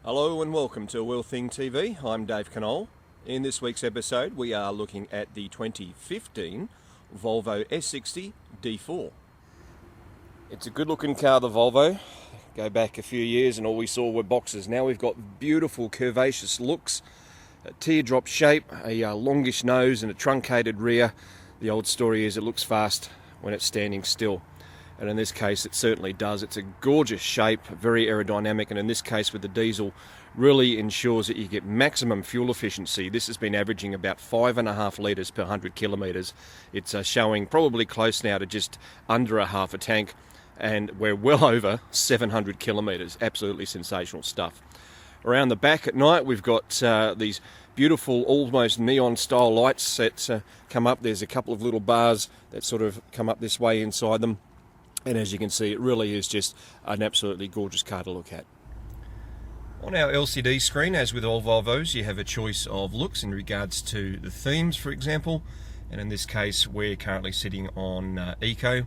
Hello and welcome to Wheel Thing TV. I'm Dave Knoll. In this week's episode we are looking at the 2015 Volvo S60 D4. It's a good looking car, the Volvo. Go back a few years and all we saw were boxes. Now we've got beautiful curvaceous looks, a teardrop shape, a longish nose and a truncated rear. The old story is it looks fast when it's standing still. And in this case it certainly does. It's a gorgeous shape, very aerodynamic, and in this case with the diesel really ensures that you get maximum fuel efficiency. This has been averaging about 5.5 litres per 100 kilometres. It's showing probably close now to just under a half a tank, and we're well over 700 kilometres. Absolutely sensational stuff. Around the back at night we've got these beautiful almost neon style lights that come up. There's a couple of little bars that sort of come up this way inside them. And as you can see, it really is just an absolutely gorgeous car to look at. On our LCD screen, as with all Volvos, you have a choice of looks in regards to the themes, for example. And in this case, we're currently sitting on Eco.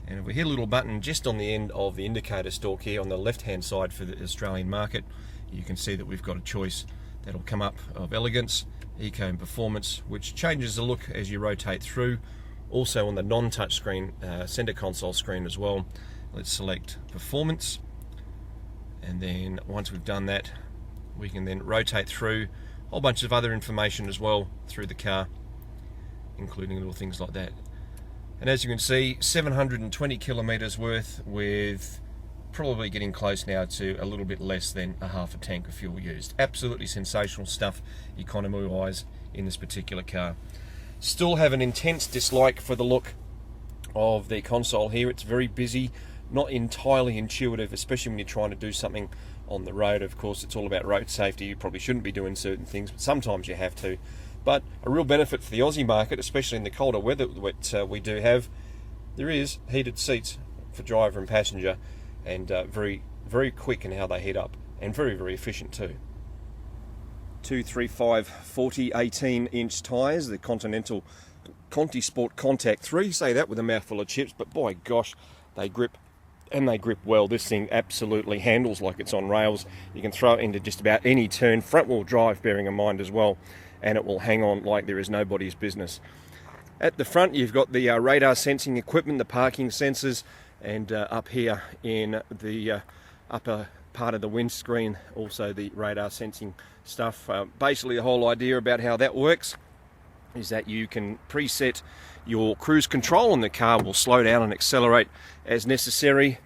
And if we hit a little button just on the end of the indicator stalk here on the left-hand side for the Australian market, you can see that we've got a choice that'll come up of Elegance, Eco and Performance, which changes the look as you rotate through. Also on the non-touch screen, center console screen as well, let's select Performance, and then once we've done that we can then rotate through a whole bunch of other information as well through the car, including little things like that. And as you can see, 720 kilometers worth, with probably getting close now to a little bit less than a half a tank of fuel used. Absolutely sensational stuff economy wise in this particular car. Still have an intense dislike for the look of the console here. It's very busy, not entirely intuitive, especially when you're trying to do something on the road. Of course, it's all about road safety. You probably shouldn't be doing certain things, but sometimes you have to. But a real benefit for the Aussie market, especially in the colder weather that we do have, there is heated seats for driver and passenger, and very, very quick in how they heat up, and very, very efficient too. 235 40 18-inch tyres, the Continental Conti Sport Contact 3. Say that with a mouthful of chips, but boy gosh, they grip, and they grip well. This thing absolutely handles like it's on rails. You can throw it into just about any turn, front wheel drive bearing in mind as well, and it will hang on like there is nobody's business. At the front you've got the radar sensing equipment, the parking sensors, and up here in the upper part of the windscreen also the radar sensing stuff. Basically the whole idea about how that works is that you can preset your cruise control and the car will slow down and accelerate as necessary,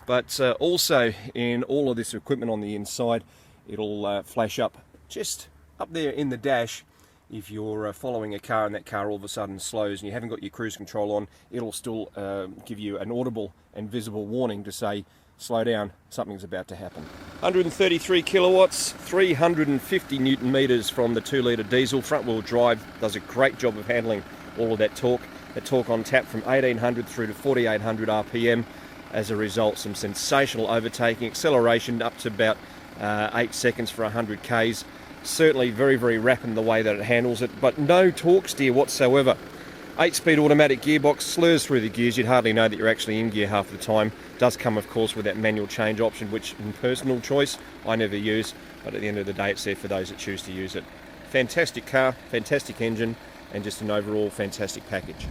but also in all of this equipment on the inside it'll flash up just up there in the dash. If you're following a car and that car all of a sudden slows and you haven't got your cruise control on, it'll still give you an audible and visible warning to say slow down, something's about to happen. 133 kilowatts, 350 newton meters from the 2-litre diesel. Front wheel drive does a great job of handling all of that torque. The torque on tap from 1800 through to 4800 RPM. As a result, some sensational overtaking, acceleration up to about 8 seconds for 100 Ks. Certainly very, very rapid in the way that it handles it, but no torque steer whatsoever. 8-speed automatic gearbox, slurs through the gears. You'd hardly know that you're actually in gear half the time. Does come, of course, with that manual change option, which in personal choice I never use, but at the end of the day it's there for those that choose to use it. Fantastic car, fantastic engine, and just an overall fantastic package.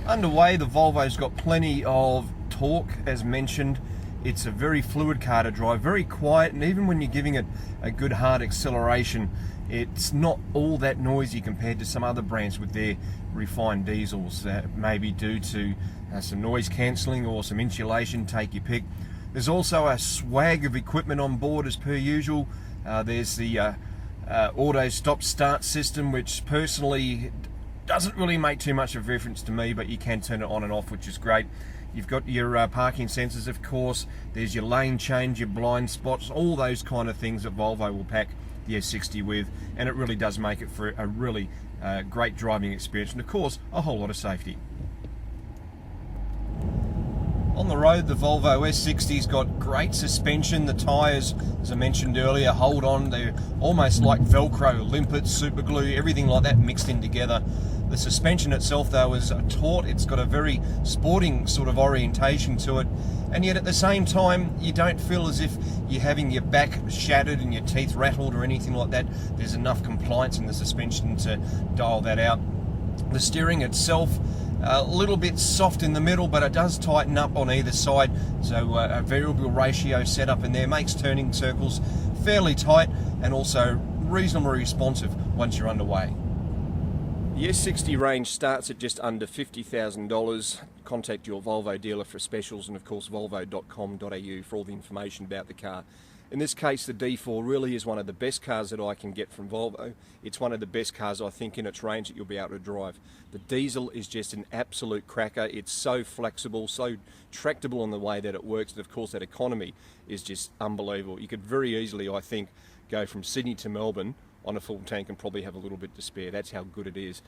Underway, the Volvo's got plenty of torque, as mentioned. It's a very fluid car to drive, very quiet, and even when you're giving it a good hard acceleration, it's not all that noisy compared to some other brands with their refined diesels, maybe due to some noise cancelling or some insulation, take your pick. There's also a swag of equipment on board as per usual. There's the auto stop start system, which personally doesn't really make too much of a difference to me, but you can turn it on and off, which is great. You've got your parking sensors, of course. There's your lane change, your blind spots, all those kind of things that Volvo will pack the S60 with, and it really does make it for a really great driving experience, and of course a whole lot of safety. On the road, the Volvo S60's got great suspension. The tyres, as I mentioned earlier, hold on. They're almost like Velcro, limpet, super glue, everything like that mixed in together. The suspension itself though is taut, it's got a very sporting sort of orientation to it, and yet at the same time you don't feel as if you're having your back shattered and your teeth rattled or anything like that. There's enough compliance in the suspension to dial that out. The steering itself, a little bit soft in the middle, but it does tighten up on either side, so a variable ratio set up in there makes turning circles fairly tight and also reasonably responsive once you're underway. The S60 range starts at just under $50,000. Contact your Volvo dealer for specials, and of course volvo.com.au for all the information about the car. In this case, the D4 really is one of the best cars that I can get from Volvo. It's one of the best cars I think in its range that you'll be able to drive. The diesel is just an absolute cracker. It's so flexible, so tractable in the way that it works, and of course that economy is just unbelievable. You could very easily, I think, go from Sydney to Melbourne on a full tank and probably have a little bit to spare. That's how good it is.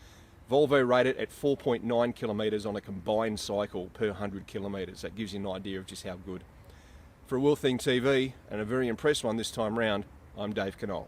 Volvo rate it at 4.9 kilometres on a combined cycle per 100 kilometres. That gives you an idea of just how good. For Wheel Thing TV, and a very impressed one this time round, I'm Dave Canole.